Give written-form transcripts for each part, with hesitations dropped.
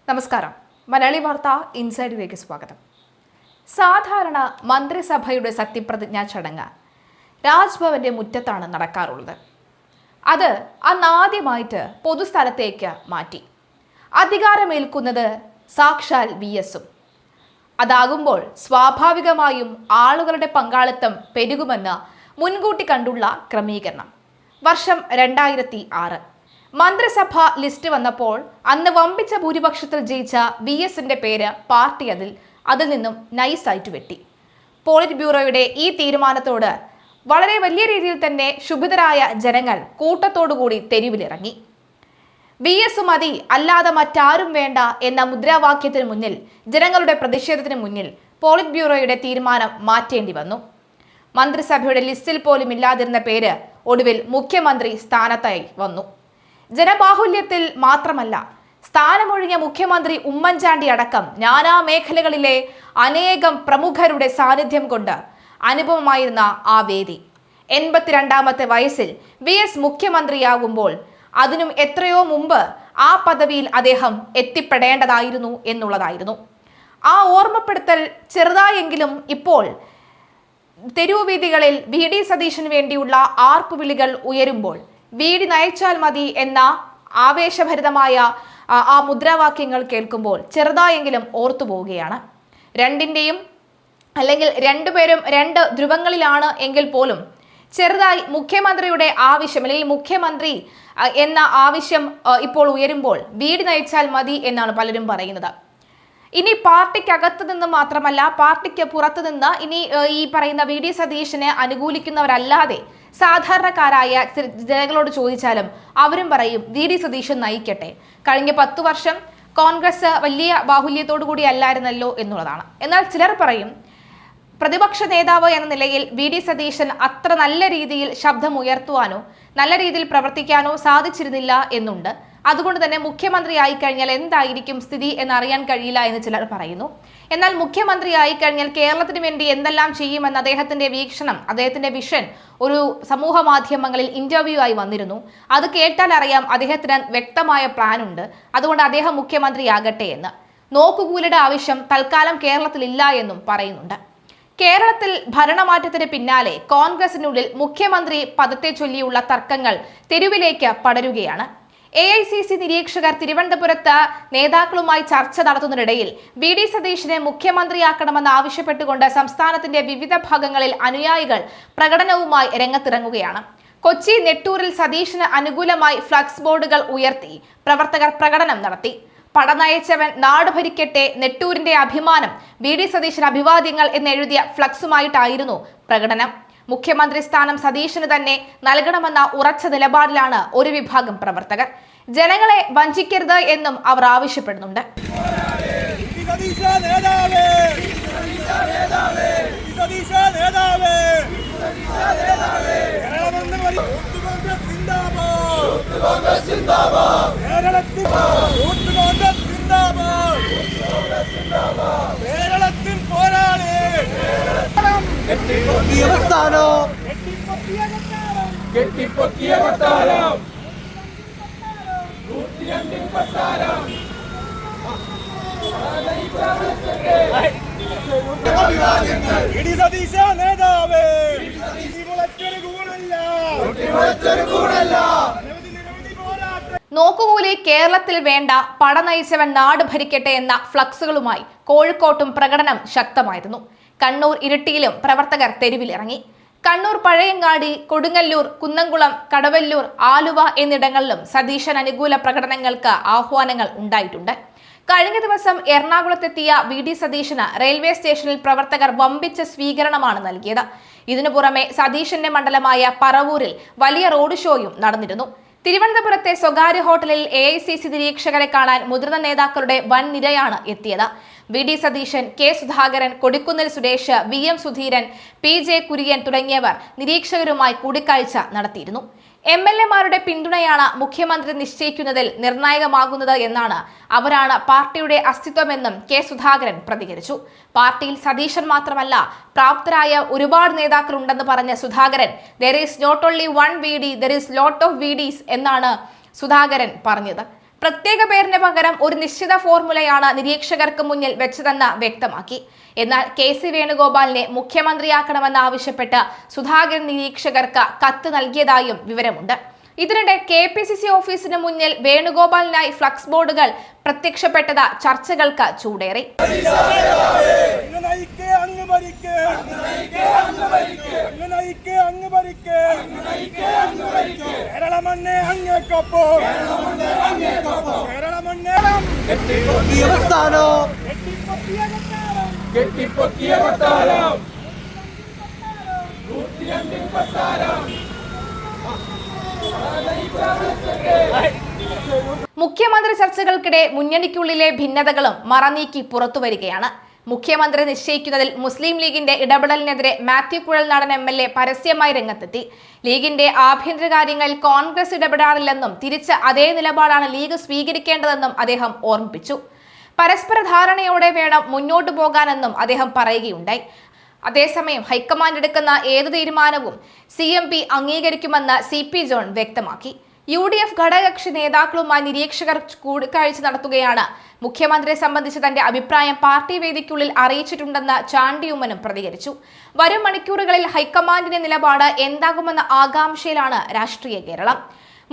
നമസ്കാരം. മലയാളി വാർത്ത ഇൻസൈഡിലേക്ക് സ്വാഗതം. സാധാരണ മന്ത്രിസഭയുടെ സത്യപ്രതിജ്ഞാ ചടങ്ങ് രാജ്ഭവന്റെ മുറ്റത്താണ് നടക്കാറുള്ളത്. അത് അന്നാദ്യമായിട്ട് പൊതുസ്ഥലത്തേക്ക് മാറ്റി. അധികാരമേൽക്കുന്നത് സാക്ഷാൽ VS-ഉം. അതാകുമ്പോൾ സ്വാഭാവികമായും ആളുകളുടെ പങ്കാളിത്തം പെരുകുമെന്ന് മുൻകൂട്ടി കണ്ടുള്ള ക്രമീകരണം. വർഷം 2006. മന്ത്രിസഭ ലിസ്റ്റ് വന്നപ്പോൾ അന്ന് വമ്പിച്ച ഭൂരിപക്ഷത്തിൽ ജയിച്ച VS-ന്റെ പേര് പാർട്ടി അതിൽ നിന്നും നൈസായിട്ട് വെട്ടി. പോളിറ്റ് ബ്യൂറോയുടെ ഈ തീരുമാനത്തോട് വളരെ വലിയ രീതിയിൽ തന്നെ ക്ഷുഭിതരായ ജനങ്ങൾ കൂട്ടത്തോടുകൂടി തെരുവിലിറങ്ങി. VS മതി, അല്ലാതെ മറ്റാരും വേണ്ട എന്ന മുദ്രാവാക്യത്തിന് മുന്നിൽ, ജനങ്ങളുടെ പ്രതിഷേധത്തിന് മുന്നിൽ പോളിറ്റ് ബ്യൂറോയുടെ തീരുമാനം മാറ്റേണ്ടി വന്നു. മന്ത്രിസഭയുടെ ലിസ്റ്റിൽ പോലും ഇല്ലാതിരുന്ന പേര് ഒടുവിൽ മുഖ്യമന്ത്രി സ്ഥാനത്തായി വന്നു. ജനബാഹുല്യത്തിൽ മാത്രമല്ല, സ്ഥാനമൊഴിഞ്ഞ മുഖ്യമന്ത്രി ഉമ്മൻചാണ്ടി അടക്കം നാനാ മേഖലകളിലെ അനേകം പ്രമുഖരുടെ സാന്നിധ്യം കൊണ്ട് അനുഭവമായിരുന്ന ആ വേദി 82ാമത്തെ വയസ്സിൽ VS മുഖ്യമന്ത്രിയാകുമ്പോൾ അതിനും എത്രയോ മുമ്പ് ആ പദവിയിൽ അദ്ദേഹം എത്തിപ്പെടേണ്ടതായിരുന്നു എന്നുള്ളതായിരുന്നു. ആ ഓർമ്മപ്പെടുത്തൽ ചെറുതായെങ്കിലും ഇപ്പോൾ തെരുവുവീഥികളിൽ VD സതീശന് വേണ്ടിയുള്ള ആർപ്പുവിളികൾ ഉയരുമ്പോൾ VD നയിച്ചാൽ മതി എന്ന ആവേശഭരിതമായ ആ മുദ്രാവാക്യങ്ങൾ കേൾക്കുമ്പോൾ ചെറുതായെങ്കിലും ഓർത്തു പോവുകയാണ്. രണ്ടുപേരും രണ്ട് ധ്രുവങ്ങളിലാണ് എങ്കിൽ പോലും ചെറുതായി മുഖ്യമന്ത്രിയുടെ ആവശ്യം, അല്ലെങ്കിൽ മുഖ്യമന്ത്രി എന്ന ആവശ്യം ഇപ്പോൾ ഉയരുമ്പോൾ VD നയിച്ചാൽ മതി എന്നാണ് പലരും പറയുന്നത്. ഇനി പാർട്ടിക്കകത്ത് നിന്ന് മാത്രമല്ല, പാർട്ടിക്ക് പുറത്തു നിന്ന് ഇനി ഈ പറയുന്ന VD സതീശനെ അനുകൂലിക്കുന്നവരല്ലാതെ സാധാരണക്കാരായ ജനങ്ങളോട് ചോദിച്ചാലും അവരും പറയും VD സതീശൻ നയിക്കട്ടെ. കഴിഞ്ഞ 10 വർഷം കോൺഗ്രസ് വലിയ ബാഹുല്യത്തോടു കൂടി അല്ലായിരുന്നല്ലോ എന്നുള്ളതാണ്. എന്നാൽ ചിലർ പറയും പ്രതിപക്ഷ നേതാവ് എന്ന നിലയിൽ VD സതീശൻ അത്ര നല്ല രീതിയിൽ ശബ്ദമുയർത്തുവാനോ നല്ല രീതിയിൽ പ്രവർത്തിക്കാനോ സാധിച്ചിരുന്നില്ല എന്നുണ്ട്. അതുകൊണ്ട് തന്നെ മുഖ്യമന്ത്രി ആയിക്കഴിഞ്ഞാൽ എന്തായിരിക്കും സ്ഥിതി എന്നറിയാൻ കഴിയില്ല എന്ന് ചിലർ പറയുന്നു. എന്നാൽ മുഖ്യമന്ത്രി ആയിക്കഴിഞ്ഞാൽ കേരളത്തിന് വേണ്ടി എന്തെല്ലാം ചെയ്യുമെന്ന് അദ്ദേഹത്തിന്റെ വീക്ഷണം, അദ്ദേഹത്തിന്റെ വിഷൻ ഒരു സമൂഹ മാധ്യമങ്ങളിൽ ഇന്റർവ്യൂ ആയി വന്നിരുന്നു. അത് കേട്ടാൽ അറിയാം അദ്ദേഹത്തിന് വ്യക്തമായ പ്ലാൻ ഉണ്ട്. അതുകൊണ്ട് അദ്ദേഹം മുഖ്യമന്ത്രിയാകട്ടെ എന്ന്. നോക്കുകൂലിയുടെ ആവശ്യം തൽക്കാലം കേരളത്തിൽ ഇല്ല എന്നും പറയുന്നുണ്ട്. കേരളത്തിൽ ഭരണമാറ്റത്തിന് പിന്നാലെ കോൺഗ്രസിനുള്ളിൽ മുഖ്യമന്ത്രി പദത്തെ ചൊല്ലിയുള്ള തർക്കങ്ങൾ തെരുവിലേക്ക് പടരുകയാണ്. AICC നിരീക്ഷകർ തിരുവനന്തപുരത്ത് നേതാക്കളുമായി ചർച്ച നടത്തുന്നതിനിടയിൽ VD സതീശനെ മുഖ്യമന്ത്രിയാക്കണമെന്ന് ആവശ്യപ്പെട്ടുകൊണ്ട് സംസ്ഥാനത്തിന്റെ വിവിധ ഭാഗങ്ങളിൽ അനുയായികൾ പ്രകടനവുമായി രംഗത്തിറങ്ങുകയാണ്. കൊച്ചി നെട്ടൂരിൽ സതീശന് അനുകൂലമായി ഫ്ലക്സ് ബോർഡുകൾ ഉയർത്തി പ്രവർത്തകർ പ്രകടനം നടത്തി. പടനയിച്ചവൻ നാട് ഭരിക്കട്ടെ, നെട്ടൂരിന്റെ അഭിമാനം, VD സതീശന് അഭിവാദ്യങ്ങൾ എന്നെഴുതിയ ഫ്ലക്സുമായിട്ടായിരുന്നു പ്രകടനം. മുഖ്യമന്ത്രി സ്ഥാനം സതീശന് തന്നെ നൽകണമെന്ന ഉറച്ച നിലപാടിലാണ് ഒരു വിഭാഗം പ്രവർത്തകർ. ജനങ്ങളെ വഞ്ചിക്കരുത് എന്നും അവർ ആവശ്യപ്പെടുന്നുണ്ട്. നോക്കുകൂലി കേരളത്തിൽ വേണ്ട, പടനയിച്ചവൻ നാട് ഭരിക്കട്ടെ എന്ന ഫ്ലക്സുകളുമായി കോഴിക്കോട്ടും പ്രകടനം ശക്തമായിരുന്നു. കണ്ണൂർ ഇരിട്ടിയിലും പ്രവർത്തകർ തെരുവിലിറങ്ങി. കണ്ണൂർ പഴയങ്ങാടി, കൊടുങ്ങല്ലൂർ, കുന്നംകുളം, കടവല്ലൂർ, ആലുവ എന്നിടങ്ങളിലും സതീശൻ അനുകൂല പ്രകടനങ്ങൾക്ക് ആഹ്വാനങ്ങൾ ഉണ്ടായിട്ടുണ്ട്. കഴിഞ്ഞ ദിവസം എറണാകുളത്തെത്തിയ VD സതീശന് റെയിൽവേ സ്റ്റേഷനിൽ പ്രവർത്തകർ വമ്പിച്ച സ്വീകരണമാണ് നൽകിയത്. ഇതിനു പുറമെ സതീശന്റെ മണ്ഡലമായ പറവൂരിൽ വലിയ റോഡ് ഷോയും നടന്നിരുന്നു. തിരുവനന്തപുരത്തെ സ്വകാര്യ ഹോട്ടലിൽ AICC നിരീക്ഷകരെ കാണാൻ മുതിർന്ന നേതാക്കളുടെ വൻ നിരയാണ് എത്തിയത്. VD Satheesan, K Sudhakaran, Kodikunnil Suresh, VM Sudheeran, PJ Kurian തുടങ്ങിയവർ നിരീക്ഷകരുമായി കൂടിക്കാഴ്ച നടത്തിയിരുന്നു. MLA-മാരുടെ പിന്തുണയാണ് മുഖ്യമന്ത്രി നിശ്ചയിക്കുന്നതിൽ നിർണായകമാകുന്നത് എന്നാണ്, അവരാണ് പാർട്ടിയുടെ അസ്തിത്വമെന്നും K സുധാകരൻ പ്രതികരിച്ചു. പാർട്ടിയിൽ സതീശൻ മാത്രമല്ല, പ്രാപ്തരായ ഒരുപാട് നേതാക്കളുണ്ടെന്ന് പറഞ്ഞ Sudhakaran, there is not only one VD, there is lot of VDs എന്നാണ് സുധാകരൻ പറഞ്ഞത്. പ്രത്യേക പേരിന് പകരം ഒരു നിശ്ചിത ഫോർമുലയാണ് നിരീക്ഷകർക്ക് മുന്നിൽ വെച്ചതെന്ന് വ്യക്തമാക്കി. എന്നാൽ KC വേണുഗോപാലിനെ മുഖ്യമന്ത്രിയാക്കണമെന്നാവശ്യപ്പെട്ട് സുധാകരൻ നിരീക്ഷകർക്ക് കത്ത് നൽകിയതായും വിവരമുണ്ട്. ഇതിനിടെ KPCC ഓഫീസിന് മുന്നിൽ വേണുഗോപാലിനായി ഫ്ലക്സ് ബോർഡുകൾ പ്രത്യക്ഷപ്പെട്ടത് ചർച്ചകൾക്ക് ചൂടേറി. മുഖ്യമന്ത്രി ചർച്ചകൾക്കിടെ മുന്നണിക്കുള്ളിലെ ഭിന്നതകളും മറനീക്കി പുറത്തുവരികയാണ്. മുഖ്യമന്ത്രി നിശ്ചയിക്കുന്നതിൽ മുസ്ലിം ലീഗിന്റെ ഇടപെടലിനെതിരെ മാത്യു കുഴൽനാടൻ MLA പരസ്യമായി രംഗത്തെത്തി. ലീഗിന്റെ ആഭ്യന്തര കാര്യങ്ങളിൽ കോൺഗ്രസ് ഇടപെടാറില്ലെന്നും തിരിച്ച് അതേ നിലപാടാണ് ലീഗ് സ്വീകരിക്കേണ്ടതെന്നും അദ്ദേഹം ഓർമ്മിപ്പിച്ചു. പരസ്പര ധാരണയോടെ വേണം മുന്നോട്ടു പോകാനെന്നും അദ്ദേഹം പറയുകയുണ്ടായി. അതേസമയം ഹൈക്കമാൻഡ് എടുക്കുന്ന ഏത് തീരുമാനവും CMP അംഗീകരിക്കുമെന്ന് CP ജോൺ വ്യക്തമാക്കി. UDF ഘടകകക്ഷി നേതാക്കളുമായി നിരീക്ഷകർ കൂടിക്കാഴ്ച നടത്തുകയാണ്. മുഖ്യമന്ത്രിയെ സംബന്ധിച്ച് തന്റെ അഭിപ്രായം പാർട്ടി വേദിക്കുള്ളിൽ അറിയിച്ചിട്ടുണ്ടെന്ന് ചാണ്ടി ഉമ്മനും പ്രതികരിച്ചു. വരും മണിക്കൂറുകളിൽ ഹൈക്കമാൻഡിന്റെ നിലപാട് എന്താകുമെന്ന ആകാംക്ഷയിലാണ് രാഷ്ട്രീയ കേരളം.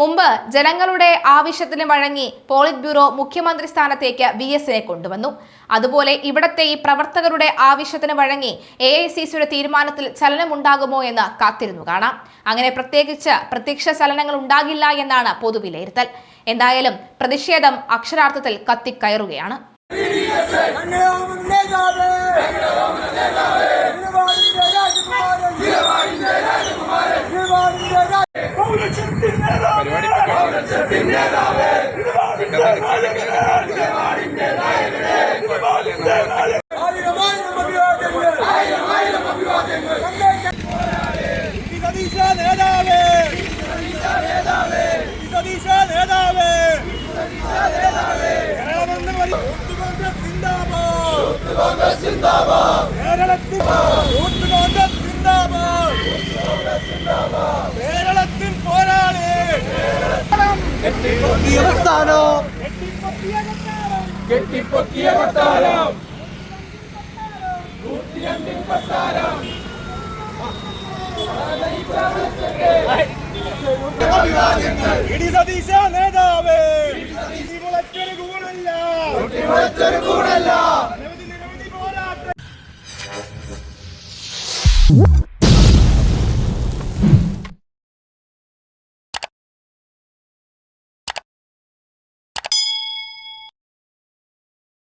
മുമ്പ് ജനങ്ങളുടെ ആവശ്യത്തിന് വഴങ്ങി പോളിറ്റ് ബ്യൂറോ മുഖ്യമന്ത്രി സ്ഥാനത്തേക്ക് VS-നെ കൊണ്ടുവന്നു. അതുപോലെ ഇവിടത്തെ ഈ പ്രവർത്തകരുടെ ആവശ്യത്തിന് വഴങ്ങി AICCയുടെ തീരുമാനത്തിൽ ചലനമുണ്ടാകുമോ എന്ന് കാത്തിരുന്നു കാണാം. അങ്ങനെ പ്രത്യക്ഷ ചലനങ്ങൾ ഉണ്ടാകില്ല എന്നാണ് പൊതുവിലയിരുത്തൽ. എന്തായാലും പ്രതിഷേധം അക്ഷരാർത്ഥത്തിൽ കത്തിക്കയറുകയാണ്. നേതാവേ